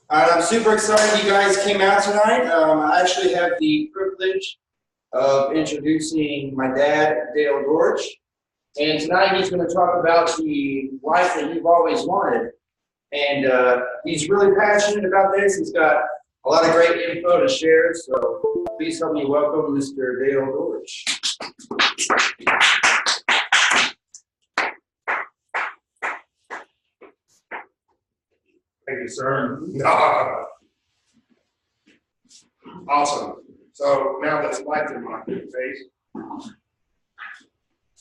I'm super excited you guys came out tonight. I actually have the privilege of introducing my dad, Dale Dortch. And tonight he's going to talk about the life that you've always wanted. And he's really passionate about this. He's got a lot of great info to share. So please help me welcome Mr. Dale Dortch. Thank you, sir. Awesome. So now that's light in my face.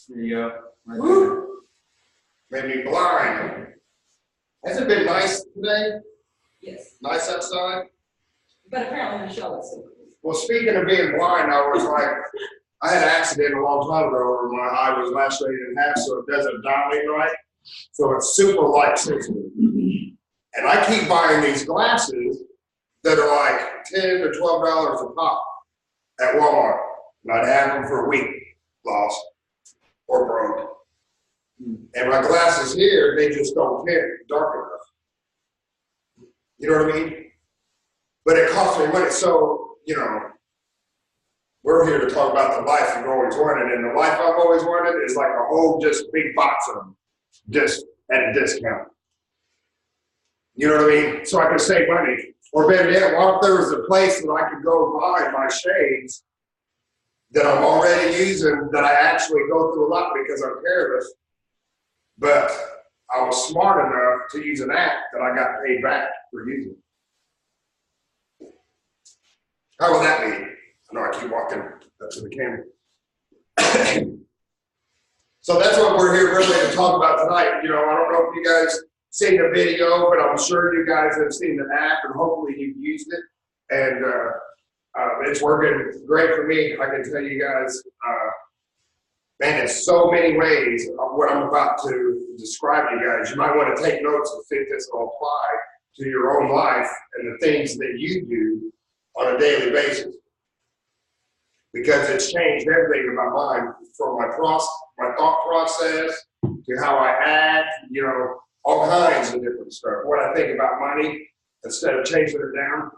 There you go. Woo! Made me blind. Has it been nice today? Yes, Nice outside? but apparently Michelle is. Well, speaking of being blind, I was like, I had an accident a long time ago where my eye was lacerated in half, so it doesn't dilate right. So it's super light sensitive. And I keep buying these glasses that are like $10 to $12 a pop at Walmart. And I'd have them for a week, lost or broke. And my glasses here, they just don't fit dark enough. You know what I mean? But it costs me money. So, you know, we're here to talk about the life you've always wanted. And the life I've always wanted is like a whole just big box of them, just at a discount. You know what I mean? So I could save money. Or better yet, what if there was a place that I could go buy my shades that I'm already using that I actually go through a lot because I'm careless, but I was smart enough to use an app that I got paid back for using. How would that be? I know I keep walking up to the camera. So that's what we're here really to talk about tonight. You know, I don't know if you guys seen the video, but I'm sure you guys have seen the app and hopefully you've used it. And it's working great for me. I can tell you guys, man, in so many ways of what I'm about to describe to you guys. You might want to take notes and see if this will apply to your own life and the things that you do on a daily basis. Because it's changed everything in my mind, from my thought process to how I act, you know, all kinds of different stuff. What I think about money, instead of chasing it down,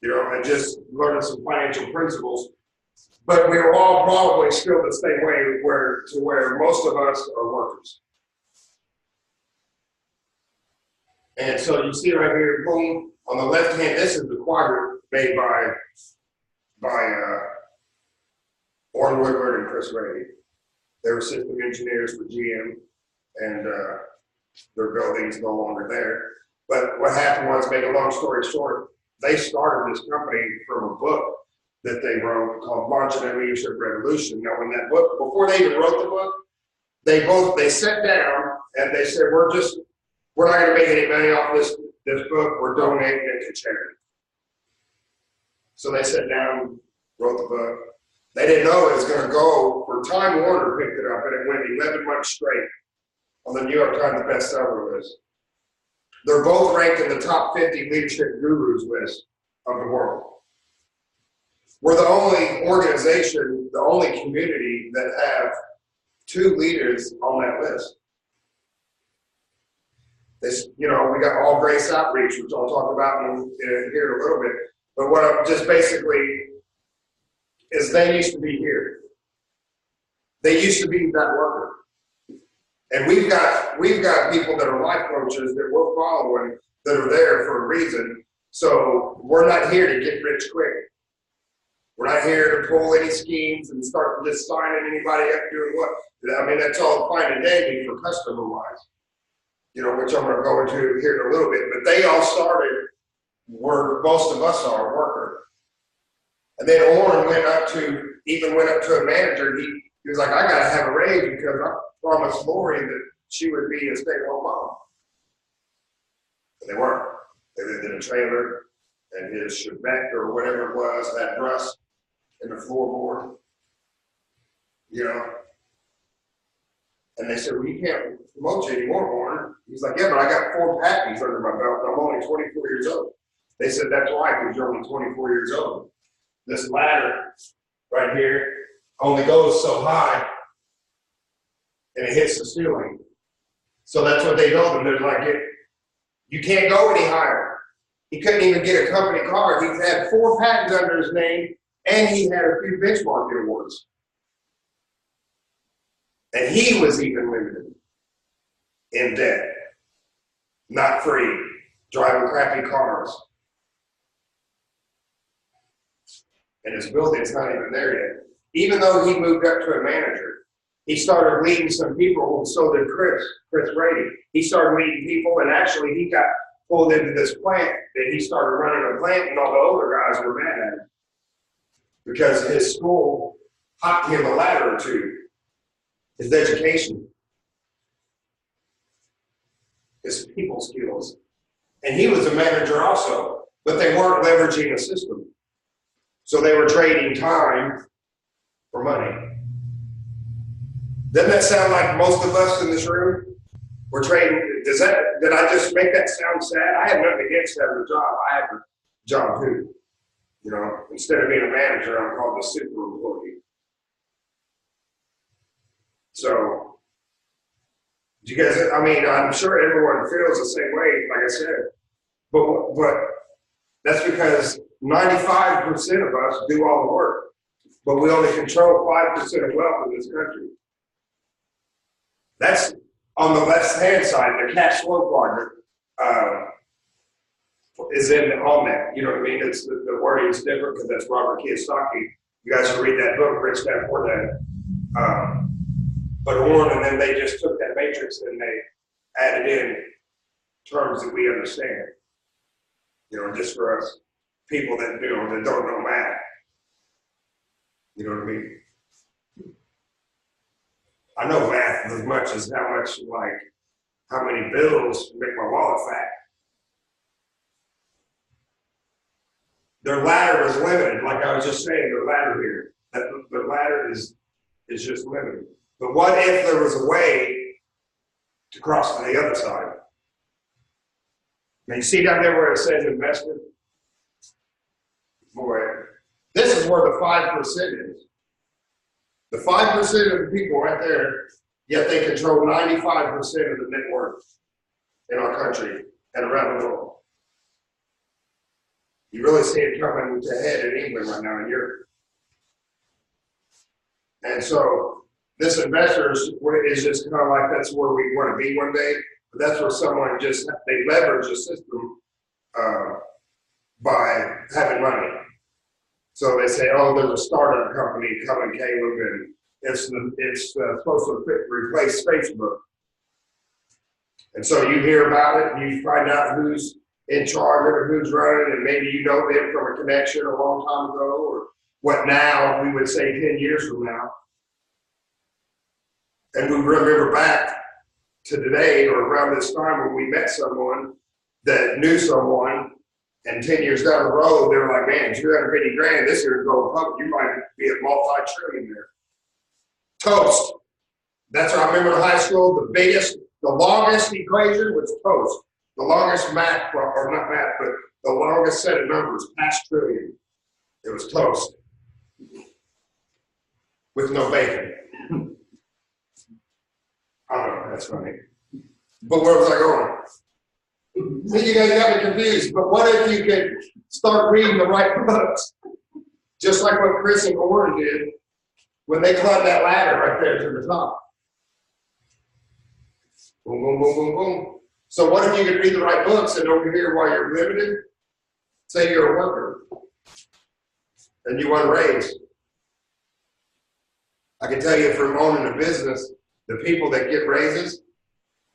you know, and just learning some financial principles. But we are all probably still the same way, where most of us are workers. And so you see right here, boom, on the left hand, this is the quadrant made by Orrin Woodward and Chris Ray. They were system engineers for GM, and their building's no longer there. But what happened was, make a long story short, they started this company from a book that they wrote called Launching a Leadership Revolution. Now, when that book, before they even wrote the book, they sat down and they said, we're not going to make any money off this book. We're donating it to charity. So they sat down, wrote the book. They didn't know it was going to go, for Time Warner picked it up, and it went 11 months straight on the New York Times bestseller list. They're both ranked in the top 50 leadership gurus list of the world. We're the only organization, the only community that have 2 leaders on that list. This, you know, we got All Grace Outreach, which I'll talk about here in a little bit. But what I'm just basically is, they used to be here. They used to be that worker. And we've got people that are life coaches that we're following that are there for a reason. So we're not here to get rich quick. We're not here to pull any schemes and start just signing anybody up doing what. I mean, that's all fine and dandy for customer wise, you know, which I'm going to go into here in a little bit. But they all started where most of us are, worker. And then Orrin went up to a manager. He was like, I got to have a raise because I promised Lori that she would be a stay-at-home mom. And they weren't. They lived in a trailer, and his Chevette or whatever it was had rust in the floorboard, you know. And they said, well, you can't promote you anymore, Orrin. He's like, yeah, but I got 4 packages under my belt, and I'm only 24 years old. They said, that's why, because you're only 24 years old. This ladder right here only goes so high, and it hits the ceiling. So that's what they told him. They're like, you can't go any higher. He couldn't even get a company car. He had 4 patents under his name, and he had a few benchmarking awards. And he was even limited in debt, not free, driving crappy cars. And his building's not even there yet. Even though he moved up to a manager, he started leading some people, so did Chris Brady. He started leading people, and actually he got pulled into this plant that he started running a plant, and all the older guys were mad at him because his school hopped him a ladder or two. His education, his people skills. And he was a manager also, but they weren't leveraging a system. So they were trading time for money. Doesn't that sound like most of us in this room? We're trading, did I just make that sound sad? I have nothing against having a job. I have a job too. You know, instead of being a manager, I'm called a super employee. So, you guys, I mean, I'm sure everyone feels the same way, like I said, but that's because 95% of us do all the work, but we only control 5% of wealth in this country. That's on the left-hand side, the cash flow quadrant is on that. You know what I mean? It's the wording is different because that's Robert Kiyosaki. You guys should read that book, Rich Dad Poor Dad. But and then they just took that matrix and they added in terms that we understand. You know, just for us people that that don't know math. You know what I mean? I know math as much as how many bills make my wallet fat. Their ladder is limited, like I was just saying, their ladder here. Their ladder is just limited. But what if there was a way to cross to the other side? Now you see down there where it says investment? Boy, this is where the 5% is. The 5% of the people right there, yet they control 95% of the net worth in our country and around the world. You really see it coming to head in England right now in Europe. And so this investor is just kind of like that's where we want to be one day. But that's where someone they leverage the system by having money. So they say, oh, there's a startup company coming, Caleb, and it's supposed to replace Facebook. And so you hear about it, and you find out who's in charge of it, who's running, and maybe you know them from a connection a long time ago, or what now we would say 10 years from now. And we remember back to today or around this time when we met someone that knew someone, and 10 years down the road, they were like, man, 250 grand, this year to go public, you might be a multi-trillionaire. Toast. That's what I remember in high school, the longest equation was toast. The longest math, or not math, but the longest set of numbers, past trillion. It was toast. With no bacon. I don't know, that's funny. But where was I going? See, you guys got me confused, but what if you could start reading the right books? Just like what Chris and Warren did when they climbed that ladder right there to the top. Boom, boom, boom, boom, boom. So what if you could read the right books and over here while you're limited, say you're a worker and you want a raise. I can tell you from owning a business, the people that get raises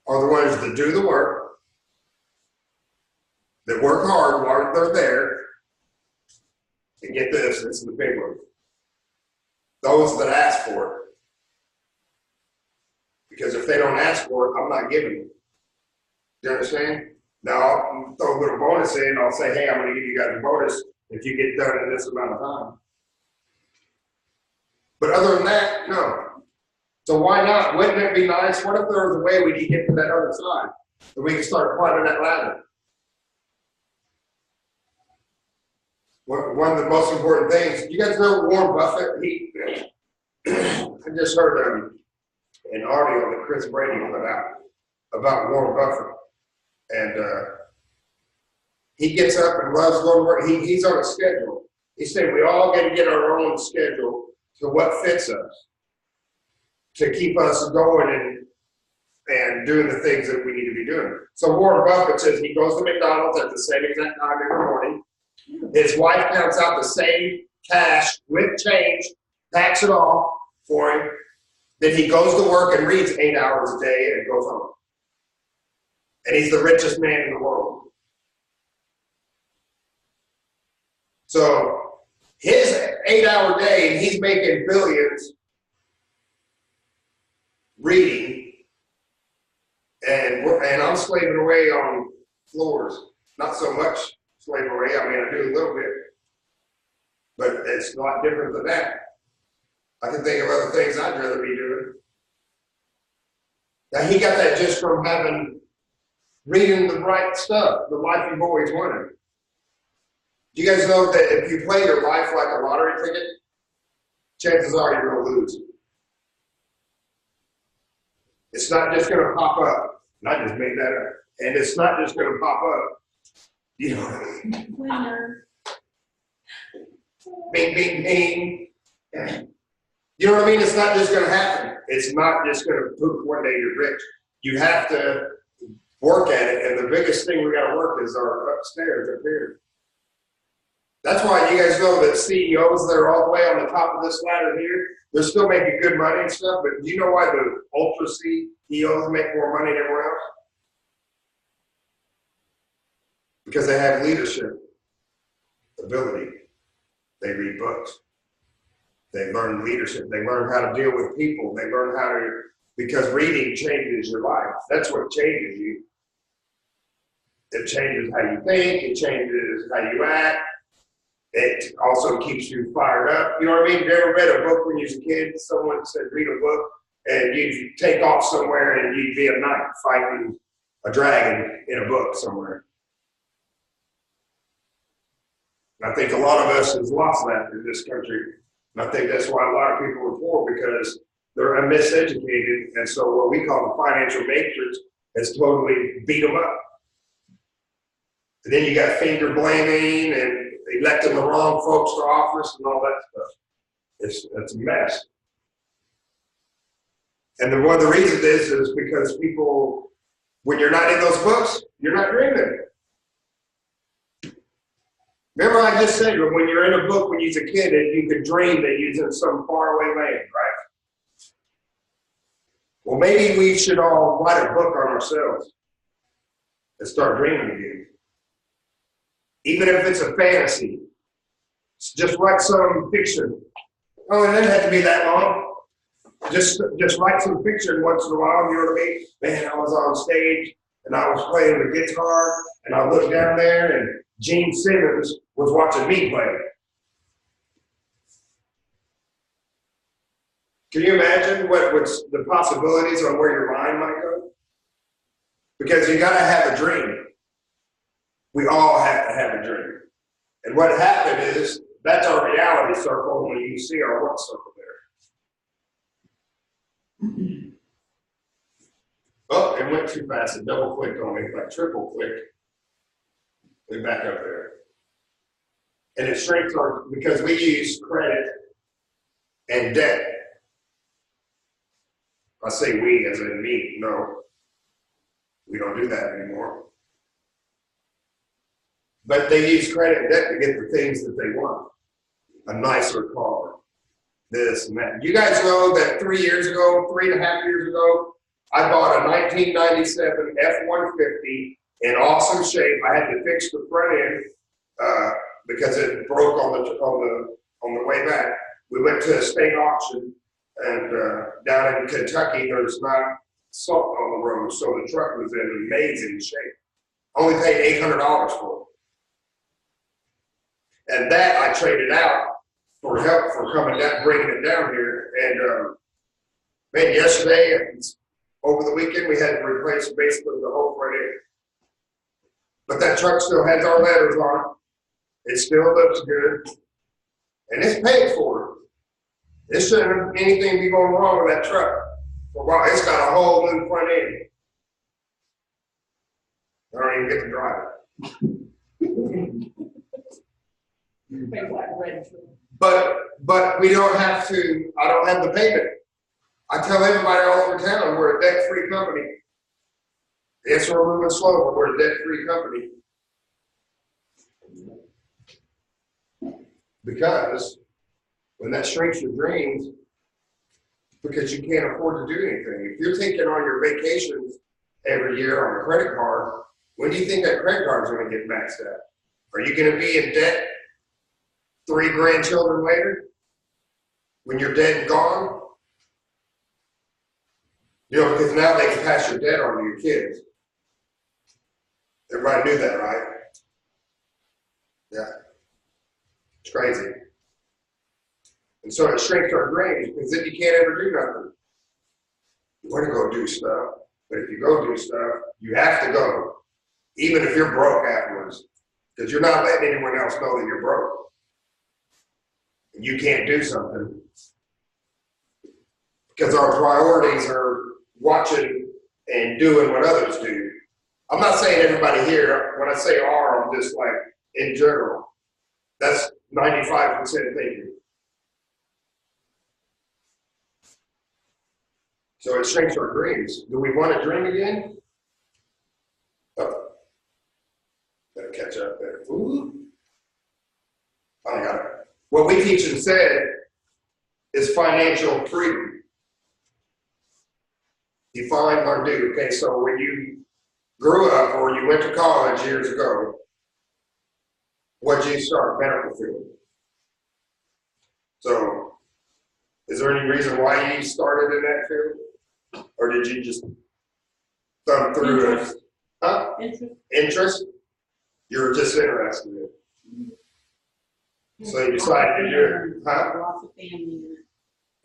are the ones that do the work, that work hard while they're there, and get this is the big one. Those that ask for it. Because if they don't ask for it, I'm not giving it. You understand? Now, I'll throw a little bonus in. I'll say, hey, I'm going to give you guys a bonus if you get done in this amount of time. But other than that, no. So why not? Wouldn't it be nice? What if there was a way we could get to that other side? That we could start climbing that ladder? One of the most important things, you guys know Warren Buffett? I just heard an audio that Chris Brady put out. about Warren Buffett. And he gets up and loves going to work. He's on a schedule. He said we all got to get our own schedule to what fits us, to keep us going and doing the things that we need to be doing. So Warren Buffett says he goes to McDonald's at the same exact time every morning. His wife counts out the same cash with change, packs it all for him. Then he goes to work and reads 8 hours a day and goes home. And he's the richest man in the world. So his 8-hour day, and he's making billions reading, and I'm slaving away on floors. Not so much slaving away. I mean, I do a little bit, but it's a lot different than that. I can think of other things I'd rather be doing. Now he got that just from reading the right stuff, the life you've always wanted. Do you guys know that if you play your life like a lottery ticket, chances are you're going to lose? It's not just going to pop up. And I just made that up. And it's not just going to pop up. You know, Winner. bing, bing, bing. You know what I mean? It's not just going to happen. It's not just going to poof, one day you're rich. You have to work at it. And the biggest thing we got to work is our upstairs, up here. That's why you guys know that CEOs that are all the way on the top of this ladder here, they're still making good money and stuff, but do you know why the ultra CEOs make more money than everywhere else? Because they have leadership ability. They read books. They learn leadership. They learn how to deal with people. They learn how to, because reading changes your life. That's what changes you. It changes how you think. It changes how you act. It also keeps you fired up. You know what I mean? You ever read a book when you was a kid? Someone said, read a book, and you'd take off somewhere and you'd be a knight fighting a dragon in a book somewhere. And I think a lot of us has lost that in this country. And I think that's why a lot of people are poor, because they're miseducated. And so what we call the financial matrix has totally beat them up. And then you got finger blaming and electing the wrong folks to office and all that stuff. It's a mess. And one of the reasons is because people, when you're not in those books, you're not dreaming. Remember I just said, when you're in a book when you was a kid, and you could dream that you're in some faraway land, right? Well, maybe we should all write a book on ourselves and start dreaming again. Even if it's a fantasy, just write some fiction. Oh, it doesn't have to be that long. Just write some fiction once in a while, you know what I mean? Man, I was on stage and I was playing the guitar and I looked down there and Gene Simmons was watching me play. Can you imagine what's the possibilities on where your mind might go? Because you gotta have a dream. We all have to have a dream. And what happened is, that's our reality circle when you see our work circle there. Oh, it went too fast. It double clicked on me, like triple clicked. Way back up there. And it shrinks our, because we use credit and debt. I say we as in me, no. We don't do that anymore. But they use credit and debt to get the things that they want. A nicer car, this and that. You guys know that 3.5 years ago, I bought a 1997 F-150 in awesome shape. I had to fix the front end because it broke on the way back. We went to a state auction, and down in Kentucky, there's not salt on the road, so the truck was in amazing shape. Only paid $800 for it. And that I traded out for help for coming down, bringing it down here. And man, yesterday, over the weekend, we had to replace basically the whole front end. But that truck still has our letters on it. It still looks good. And it's paid for. It shouldn't anything be going wrong with that truck. For a while, it's got a whole new front end. I don't even get to drive it. Pay what, rent? But we don't have to, I don't have the payment. I tell everybody all over town, we're a debt-free company. Yes, we're moving slow, but we're a debt-free company. Because when that shrinks your dreams, because you can't afford to do anything. If you're taking on your vacations every year on a credit card, when do you think that credit card is going to get maxed out? Are you going to be in debt 3 grandchildren later? When you're dead and gone? You know, because now they can pass your debt on to your kids. Everybody knew that, right? Yeah. It's crazy. And so it shrinks our dreams because then you can't ever do nothing. You want to go do stuff, but if you go do stuff, you have to go, even if you're broke afterwards, because you're not letting anyone else know that you're broke. And you can't do something because our priorities are watching and doing what others do. I'm not saying everybody here, when I say "are," I'm just like in general. That's 95% thinking. So it shrinks our dreams. Do we want to dream again? Oh, better catch up there. Ooh. I got it. What we teach and said is financial freedom. Define or do. Okay, so when you grew up or you went to college years ago, what did you start? Medical field. So, is there any reason why you started in that field? Or did you just thumb through it? Huh? Interest? You were just interested in it. So you decided to do it, huh? Lots of family.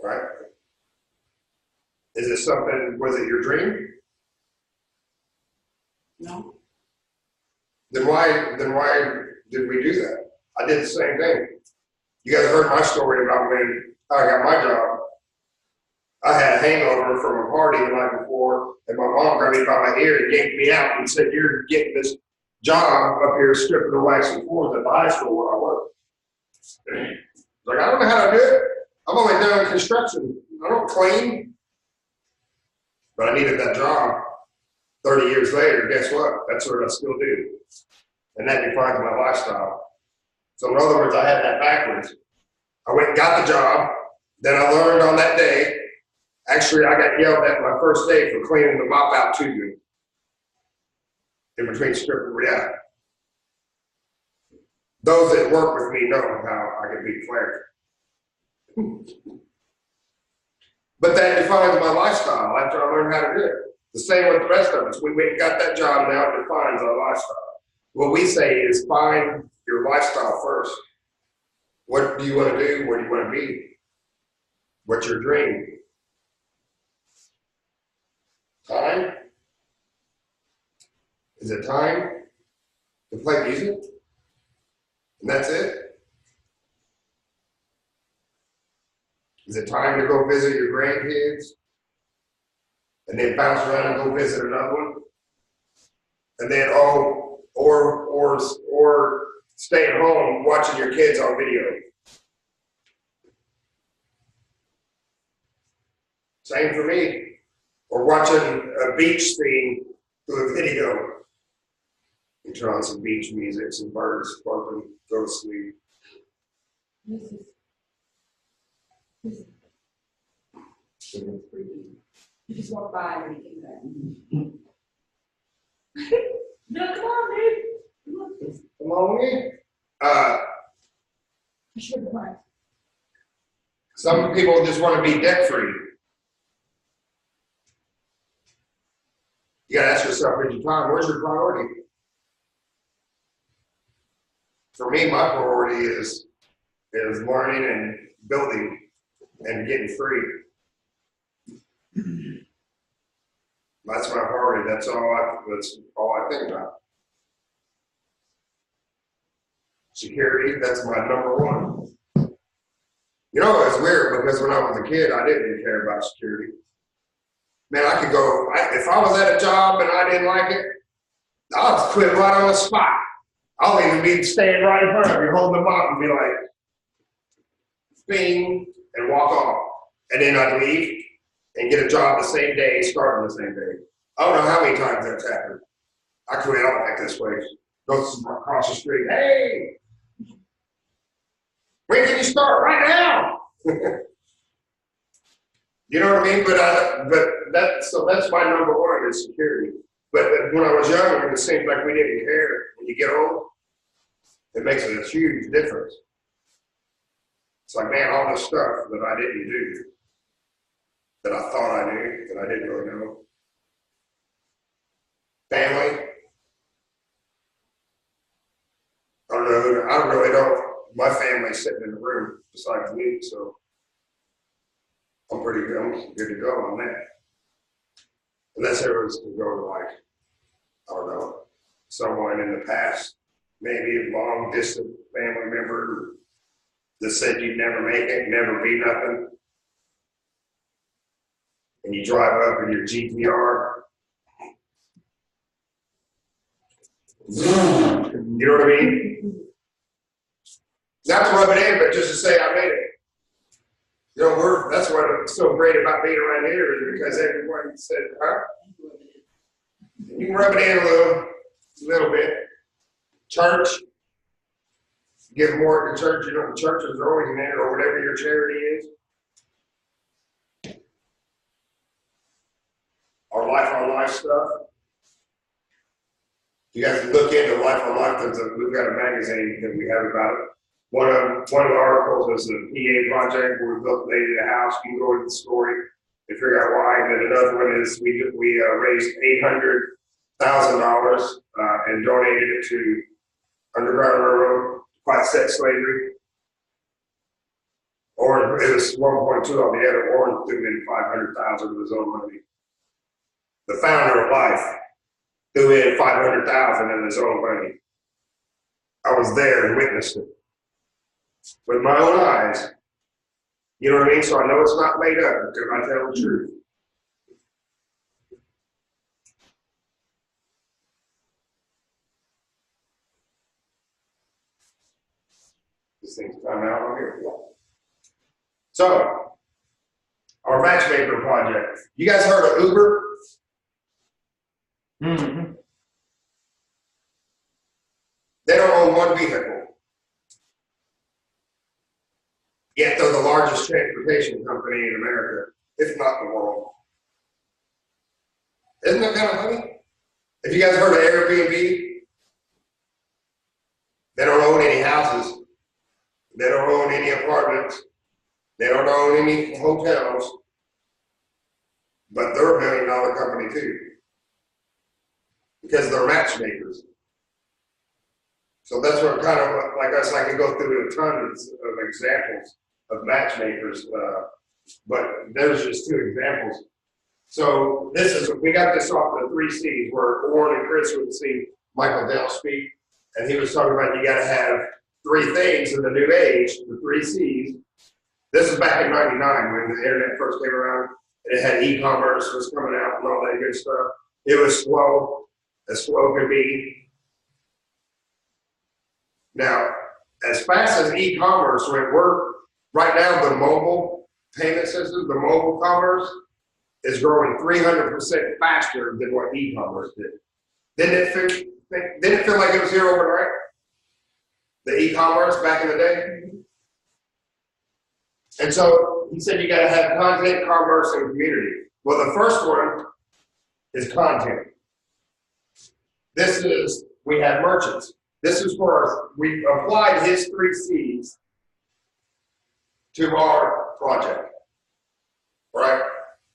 Right. Is it something, was it your dream? No. Then why did we do that? I did the same thing. You guys heard my story about when I got my job. I had a hangover from a party the night before, and my mom grabbed me by my ear and yanked me out and said, "You're getting this job up here stripping the waxing floors at the high school where I work." Like, I don't know how to do it. I'm only doing construction. I don't clean. But I needed that job. 30 years later, guess what? That's what I still do. And that defines my lifestyle. So in other words, I had that backwards. I went and got the job. Then I learned on that day. Actually, I got yelled at my first day for cleaning the mop out tubing in between stripping. Yeah. Those that work with me know how I can be clear. But that defines my lifestyle after I learned how to do it. The same with the rest of us. We went and got that job, now it defines our lifestyle. What we say is find your lifestyle first. What do you want to do? What do you want to be? What's your dream? Time? Is it time to play music? And that's it? Is it time to go visit your grandkids? And then bounce around and go visit another one? And then, or stay at home watching your kids on video. Same for me. Or watching a beach scene through a video. You turn on some beach music, some birds chirping, go to sleep. You just walk by and you get that. No, come on, dude. Come on in. You should have tried. Some people just want to be debt free. You gotta ask yourself, in your time, where's your priority? For me, my priority is learning and building and getting free. That's my priority. That's all I think about. Security, that's my number one. You know, it's weird because when I was a kid, I didn't even care about security. Man, I could go, if I was at a job and I didn't like it, I'll just quit right on the spot. I'll even be standing right in front of you, holding them up and be like, bing, and walk off. And then I'd leave and get a job the same day, starting the same day. I don't know how many times that's happened. I quit, I don't like this place. Go across the street, hey, when can you start? Right now. You know what I mean? So that's my number one is security. But when I was younger, it seemed like we didn't care. When you get old, it makes a huge difference. It's like, man, all this stuff that I didn't do, that I thought I knew, that I didn't really know. Family. I don't know. I really don't. My family's sitting in the room besides me, so I'm pretty good. I'm good to go on that. Unless there was to go like, I don't know, someone in the past, maybe a long distant family member that said you'd never make it, never be nothing. And you drive up in your GTR. You know what I mean? Not to rub it in, but just to say I made it. You know, that's what's so great about being around here is because everyone said, huh? You can rub it in a little bit. Church, give more to church. You know, the churches are always in there, or whatever your charity is. Our Life on Life stuff. You guys can look into Life on Life. We've got a magazine that we have about it. One of the articles is the PA project where we built a lady a house. You can go into the story and figure out why. And then another one is we raised $800,000 and donated it to Underground Railroad to fight sex slavery. Or it was 1.2 on the other. Warren threw in $500,000 of his own money. The founder of Life threw in $500,000 in his own money. I was there and witnessed it with my own eyes. You know what I mean? So I know it's not made up because I tell the truth. This thing's coming out on here. So, our matchmaker project. You guys heard of Uber? Mm-hmm. They don't own one vehicle. Yet they're the largest transportation company in America, if not the world. Isn't that kind of funny? Have you guys heard of Airbnb? They don't own any houses. They don't own any apartments. They don't own any hotels. But they're $1 billion company too. Because they're matchmakers. So that's what kind of, like us, I can go through a ton of examples of matchmakers, but there's just 2 examples. So we got this off the 3 C's where Warren and Chris would see Michael Dell speak, and he was talking about you got to have 3 things in the new age, the 3 C's. This is back in '99 when the internet first came around, and it had e-commerce was coming out and all that good stuff. It was slow, as slow could be. Now, as fast as e-commerce went, right now the mobile payment system, the mobile commerce, is growing 300% faster than what e-commerce did. Didn't it feel like it was here overnight? The e-commerce back in the day? And so he said you got to have content, commerce, and community. Well, the first one is content. We have merchants. This is where we applied his 3 C's to our project, right?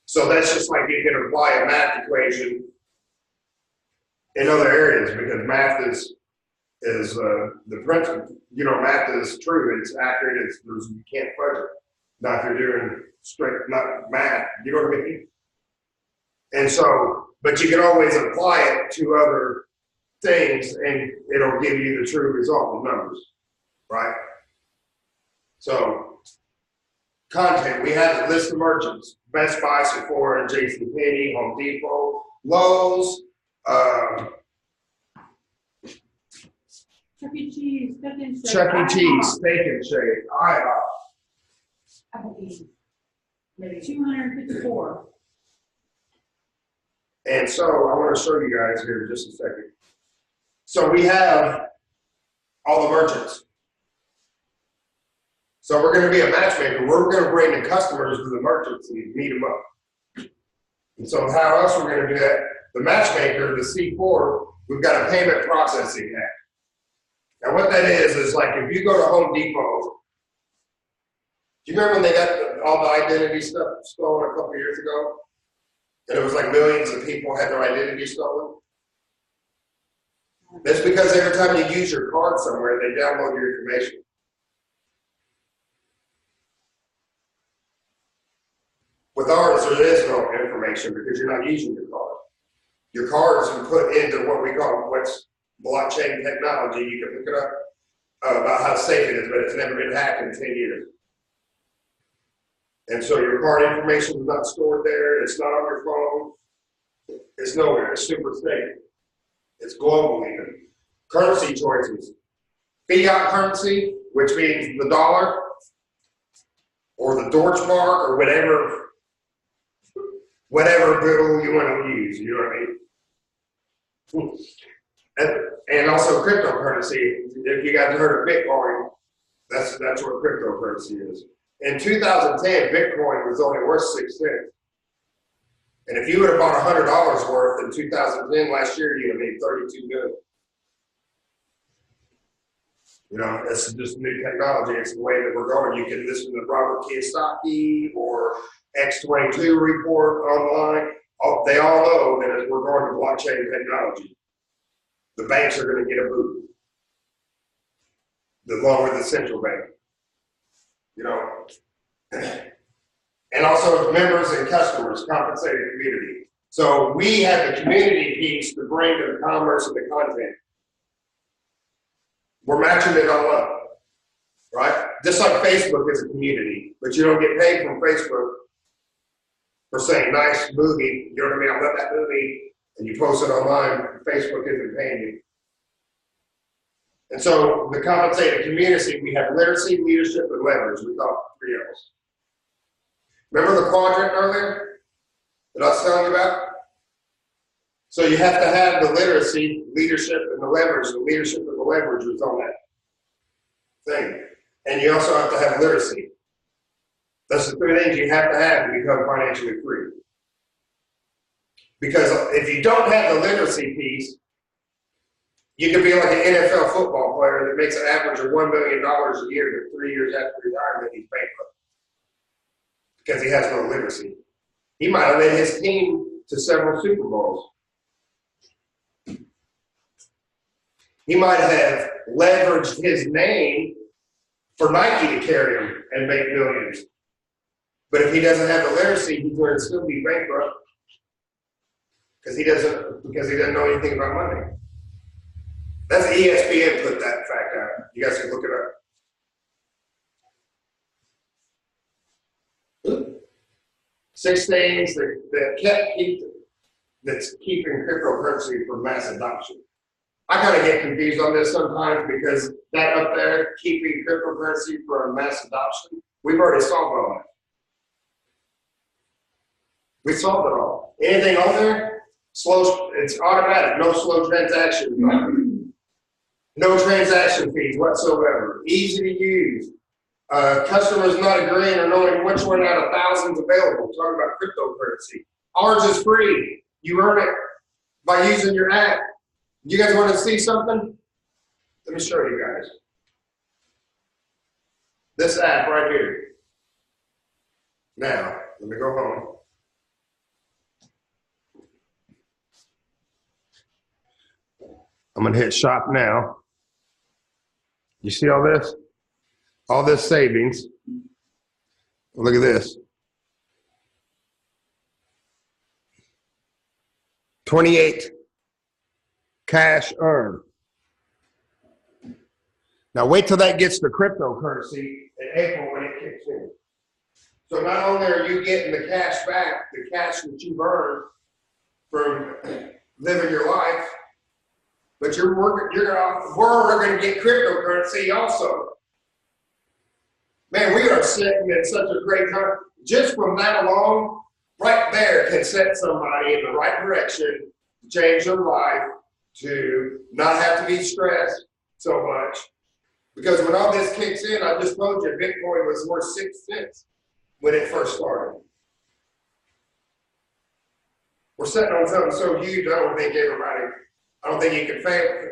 So that's just like you can apply a math equation in other areas because math is the principle. You know, math is true. It's accurate. You can't fudge it. Not if you're doing straight math. You know what I mean? And so, but you can always apply it to other things and it'll give you the true result of numbers, right? So, content, we had a list of merchants, Best Buy, Sephora, JCPenney, Home Depot, Lowe's, Chuck E. Cheese, Steak and Shake. Chuck E. Cheese, Steak and Shake, IHOP. Applebee's. Maybe 254. And so I want to show you guys here in just a second. So we have all the merchants. So we're going to be a matchmaker. We're going to bring the customers to the merchants and meet them up. And so how else we're going to do that? The matchmaker, the C4, we've got a payment processing act. Now what that is like if you go to Home Depot, do you remember when they got all the identity stuff stolen a couple of years ago? And it was like millions of people had their identity stolen? That's because every time you use your card somewhere, they download your information. With ours, there is no information because you're not using your card. Your card is put into what we call what's blockchain technology. You can look it up about how safe it is, but it's never been hacked in 10 years. And so your card information is not stored there. It's not on your phone. It's nowhere. It's super safe. It's global even. Currency choices. Fiat currency, which means the dollar, or the Deutschmark, or whatever bill you want to use, you know what I mean? And also cryptocurrency. If you guys heard of Bitcoin, that's what cryptocurrency is. In 2010, Bitcoin was only worth 6 cents. And if you would have bought $100 worth in 2010 last year, you'd have made $32 million. You know, it's just new technology. It's the way that we're going. You can listen to Robert Kiyosaki or X22 report online. They all know that as we're going to blockchain technology, the banks are going to get a boot, along with the central bank. You know, and also members and customers, compensated community. So we have the community piece to bring to the commerce and the content. We're matching it all up, right? Just like Facebook is a community, but you don't get paid from Facebook for saying nice movie, you know what I mean? I love that movie, and you post it online, Facebook isn't paying you. And so the compensated community, we have literacy, leadership, and leverage. We call it 3 L's. Remember the quadrant earlier that I was telling you about? So you have to have the literacy, leadership, and the leverage. The leadership and the leverage was on that thing. And you also have to have literacy. That's the 3 things you have to have to become financially free. Because if you don't have the literacy piece, you can be like an NFL football player that makes an average of $1 million a year, but 3 years after retirement, he's bankrupt. Because he has no literacy. He might have led his team to several Super Bowls. He might have leveraged his name for Nike to carry him and make millions. But if he doesn't have the literacy, he's going to still be bankrupt because he doesn't know anything about money. That's ESPN put that fact out. You guys can look it up. 6 things that's keeping cryptocurrency from mass adoption. I kind of get confused on this sometimes because that up there, keeping cryptocurrency from mass adoption, we've already solved all that. We solved it all. Anything on there, slow, it's automatic, no slow transaction. No transaction fees whatsoever. Easy to use. Customers not agreeing or knowing which one out of thousands available. Talking about cryptocurrency. Ours is free. You earn it by using your app. You guys want to see something? Let me show you guys. This app right here. Now, let me go home. I'm going to hit shop now. You see all this? All this savings. Look at this. 28 cash earned. Now wait till that gets to cryptocurrency in April when it kicks in. So not only are you getting the cash back, the cash that you've earned from living your life, but we're going to get cryptocurrency also. Man, we are sitting in such a great time. Just from that alone, right there can set somebody in the right direction to change their life, to not have to be stressed so much. Because when all this kicks in, I just told you Bitcoin was worth 6 cents when it first started. We're sitting on something so huge, I don't think you can fail.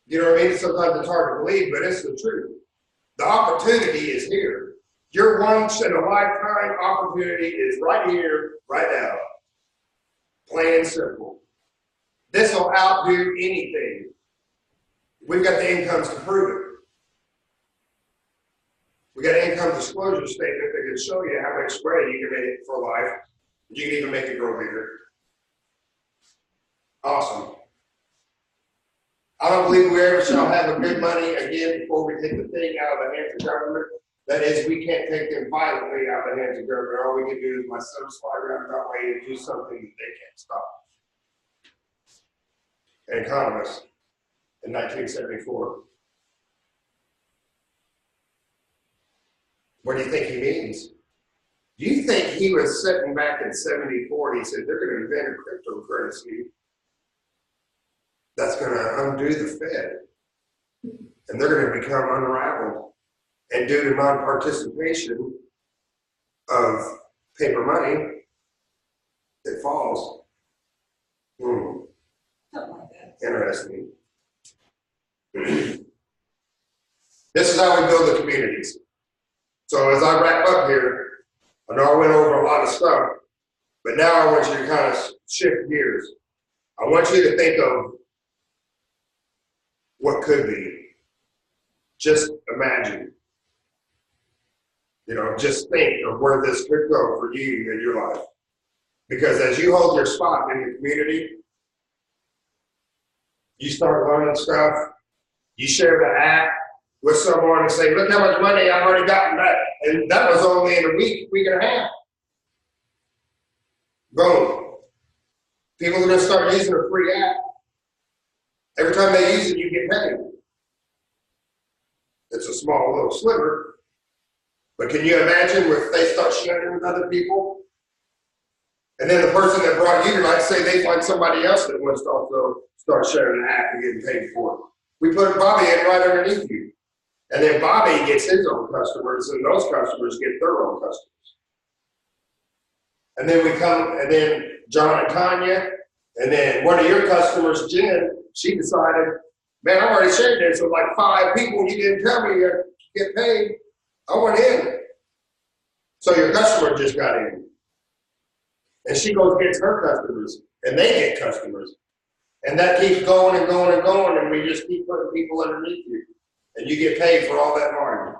You know what I mean? Sometimes it's hard to believe, but it's the truth. The opportunity is here. Your once in a lifetime opportunity is right here, right now. Plain and simple. This will outdo anything. We've got the incomes to prove it. We got an income disclosure statement that can show you how much money you can make for life. You can even make it grow bigger. Awesome. I don't believe we ever shall have a good money again before we take the thing out of the hands of government. That is, we can't take them violently out of the hands of government. All we can do is myself fly roundabout way and do something that they can't stop. An economist in 1974. What do you think he means? Do you think he was sitting back in 74 and he said, they're going to invent a cryptocurrency that's going to undo the Fed, and they're going to become unraveled, and due to non-participation of paper money, it falls. Something like that. Interesting. This is how we build the communities. So as I wrap up here, I know I went over a lot of stuff, but now I want you to kind of shift gears. I want you to think of what could be. Just imagine. Just think of where this could go for you in your life. Because as you hold your spot in the community, you start learning stuff, you share the app with someone and say, look how much money I've already gotten back. And that was only in a week and a half. Boom. People are going to start using a free app. Every time they use it, you get paid. It's a small little sliver. But can you imagine if they start sharing with other people? And then the person that brought you tonight, say they find somebody else that wants to also start sharing the app and getting paid for it. We put Bobby in right underneath you. And then Bobby gets his own customers, and those customers get their own customers. And then John and Tanya, and then one of your customers, Jen, she decided, man, I already shared this with like 5 people. You didn't tell me to get paid. I went in. So your customer just got in. And she goes and gets her customers, and they get customers. And that keeps going and going and going, and we just keep putting people underneath you. And you get paid for all that margin.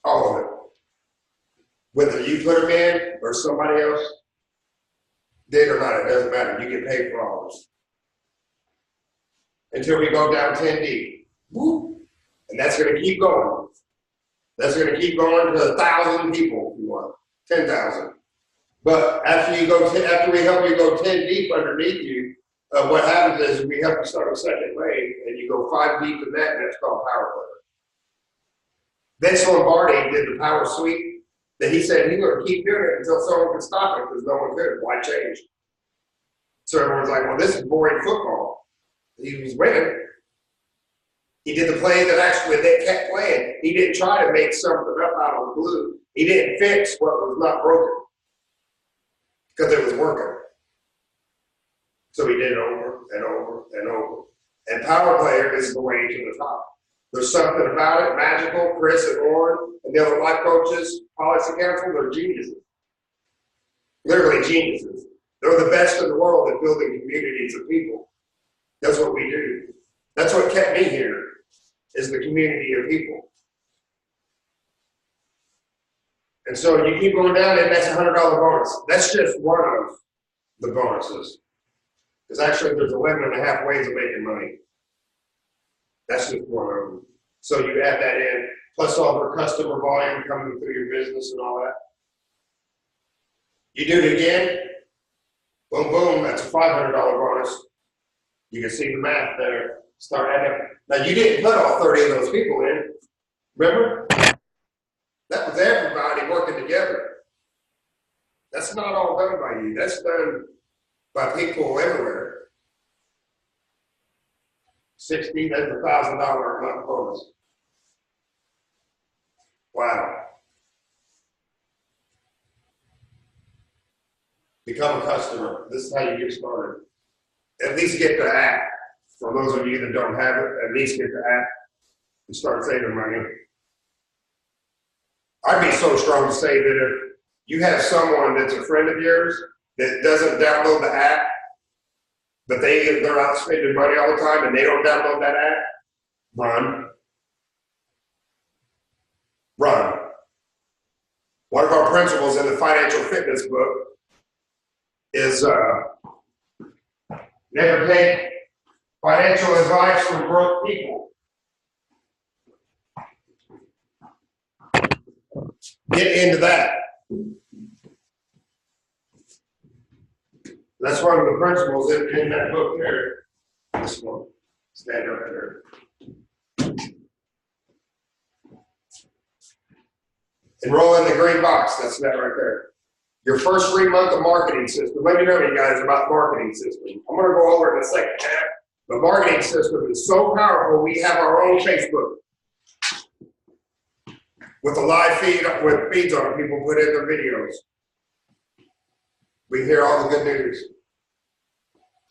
All of it. Whether you put them in or somebody else did or not, it doesn't matter. You get paid for all of it. Until we go down 10 deep. Woo. And that's going to keep going. That's going to keep going to 1,000 people if you want. 10,000. But after we help you go 10 deep underneath you, what happens is we have to start a second lane, and you go 5 deep in that, and that's called Power Player. Vince Lombardi did the Power Suite, that he said he would keep doing it until someone could stop it, because no one could. Why change? So everyone's like, well, this is boring football. He was winning. He did the play that actually they kept playing. He didn't try to make something up out of the blue. He didn't fix what was not broken, because it was working. So he did it over and over and over. And Power Player is the way to the top. There's something about it, magical. Chris and Lauren and the other life coaches, policy council, they're geniuses. Literally geniuses. They're the best in the world at building communities of people. That's what we do. That's what kept me here, is the community of people. And so you keep going down, and that's a $100 bonus. That's just one of the bonuses. Because actually there's 11 and a half ways of making money. That's just one of them. So you add that in, plus all the customer volume coming through your business and all that. You do it again, boom, boom, that's a $500 bonus. You can see the math there. Start adding up. Now, you didn't put all 30 of those people in. Remember? That was everybody working together. That's not all done by you. That's done by people everywhere. 60, that's $1,000 a month bonus. Wow. Become a customer. This is how you get started. At least get the app. For those of you that don't have it, at least get the app and start saving money. I'd be so strong to say that if you have someone that's a friend of yours that doesn't download the app, but they're out spending money all the time and they don't download that app, run. Run. One of our principles in the financial fitness book is never take financial advice from broke people. Get into that. That's one of the principles in that book there. This one. Stand up there. Enroll in the green box. That's that right there. Your first free month of marketing system. Let me know, you guys, about marketing system. I'm going to go over it in a second. The marketing system is so powerful, we have our own Facebook with a live feed, with feeds on it. People put in their videos. We hear all the good news.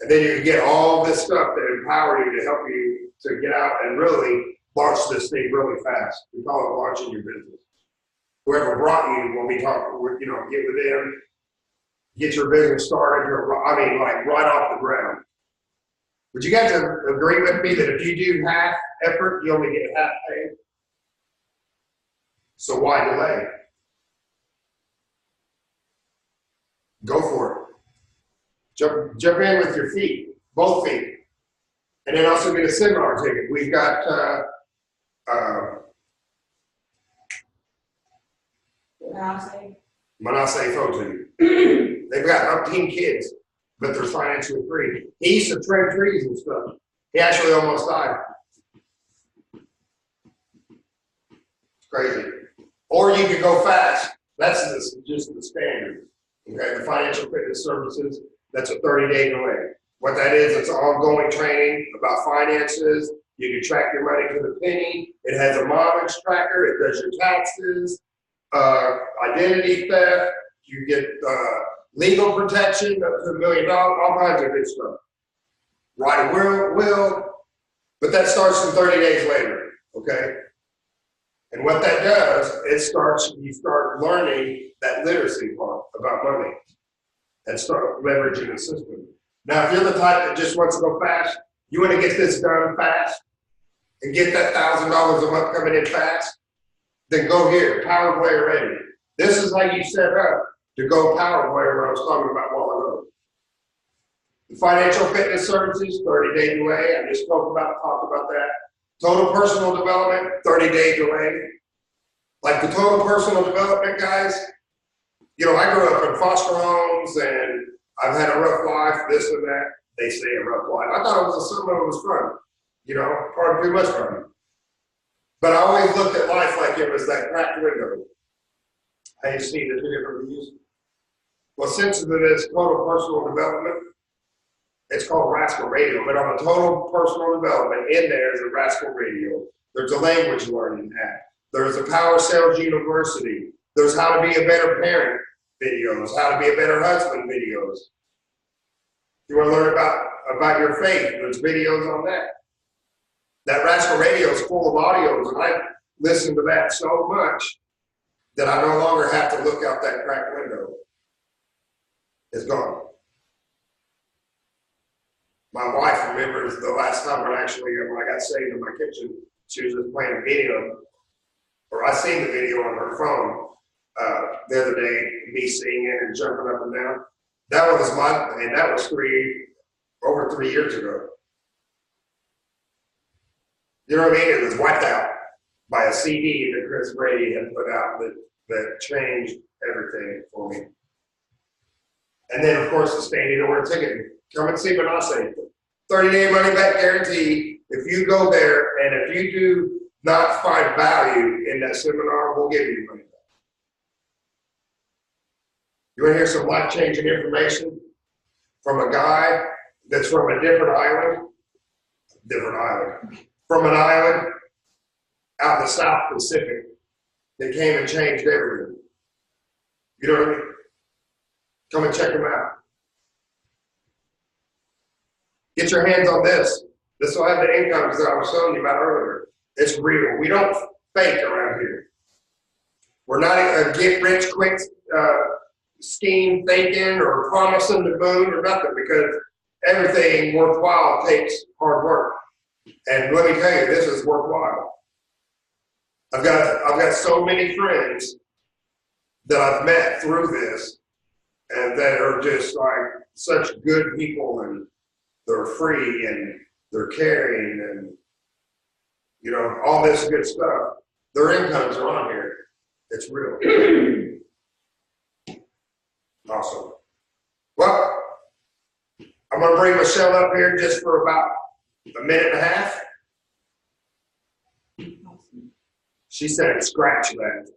And then you can get all this stuff that empower you to help you to get out and really launch this thing really fast. We call it launching your business. Whoever brought you when we talk, you know, get with them, get your business started, like right off the ground. Would you guys agree with me that if you do half effort, you only get half pay? So why delay? Go for it. Jump in with your feet, both feet. And then also get a seminar ticket. We've got Manasseh Fotu. They've got 18 kids, but they're financially free. He used to trim trees and stuff. He actually almost died. It's crazy. Or you could go fast. That's just the standard. Okay, the financial fitness services, that's a 30-day delay. What that is, it's ongoing training about finances. You can track your money to the penny. It has a mileage tracker. It does your taxes, identity theft. You get legal protection up to $1 million, all kinds of good stuff. Write a will, but that starts in 30 days later, okay? And what that does, you start learning that literacy part about money and start leveraging the system. Now, if you're the type that just wants to go fast, you want to get this done fast and get that $1,000 a month coming in fast, then go here, Power Player Ready. This is how you set up to go Power Player, what I was talking about a while ago. The financial fitness services, 30-day delay. I just talked about that. Total personal development, 30-day delay. Like the total personal development guys, you know, I grew up in foster homes and I've had a rough life, this and that. They say a rough life. I thought some of it was fun, you know, probably too much fun. But I always looked at life like it was that cracked window. How you see the two different views? Well, since it is total personal development, it's called Rascal Radio. But on the total personal development, in there is a Rascal Radio. There's a language learning app. There's a Power Sales University. There's how to be a better parent videos, how to be a better husband videos. You want to learn about your faith, there's videos on that. That Rascal Radio is full of audios, and I listen to that so much that I no longer have to look out that cracked window. It's gone. My wife remembers the last time when I got saved in my kitchen, she was just playing a video, or I seen the video on her phone the other day, me singing and jumping up and down. That was that was over 3 years ago. You know what I mean? It was wiped out by a CD that Chris Brady had put out that changed everything for me. And then, of course, the standing order ticket. Come and see Manasseh. 30-day money back guarantee. If you go there and if you do not find value in that seminar, we'll give you money back. You want to hear some life-changing information from a guy that's from a different island? From an island out in the South Pacific that came and changed everything. You know what I mean? Come and check him out. Get your hands on this. This will have the incomes that I was telling you about earlier. It's real. We don't fake around here. We're not a get rich quick scheme thinking or promising the moon or nothing, because everything worthwhile takes hard work. And let me tell you, this is worthwhile. I've got so many friends that I've met through this, and that are just like such good people, and they're free and they're caring, and you know, all this good stuff. Their incomes are on here. It's real. Awesome. Well, I'm going to bring Michelle up here just for about a minute and a half. She said scratch that.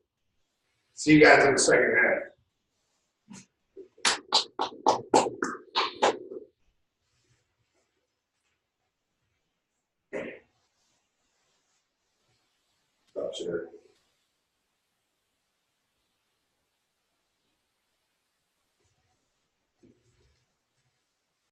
See you guys in the second half. Oh, sure.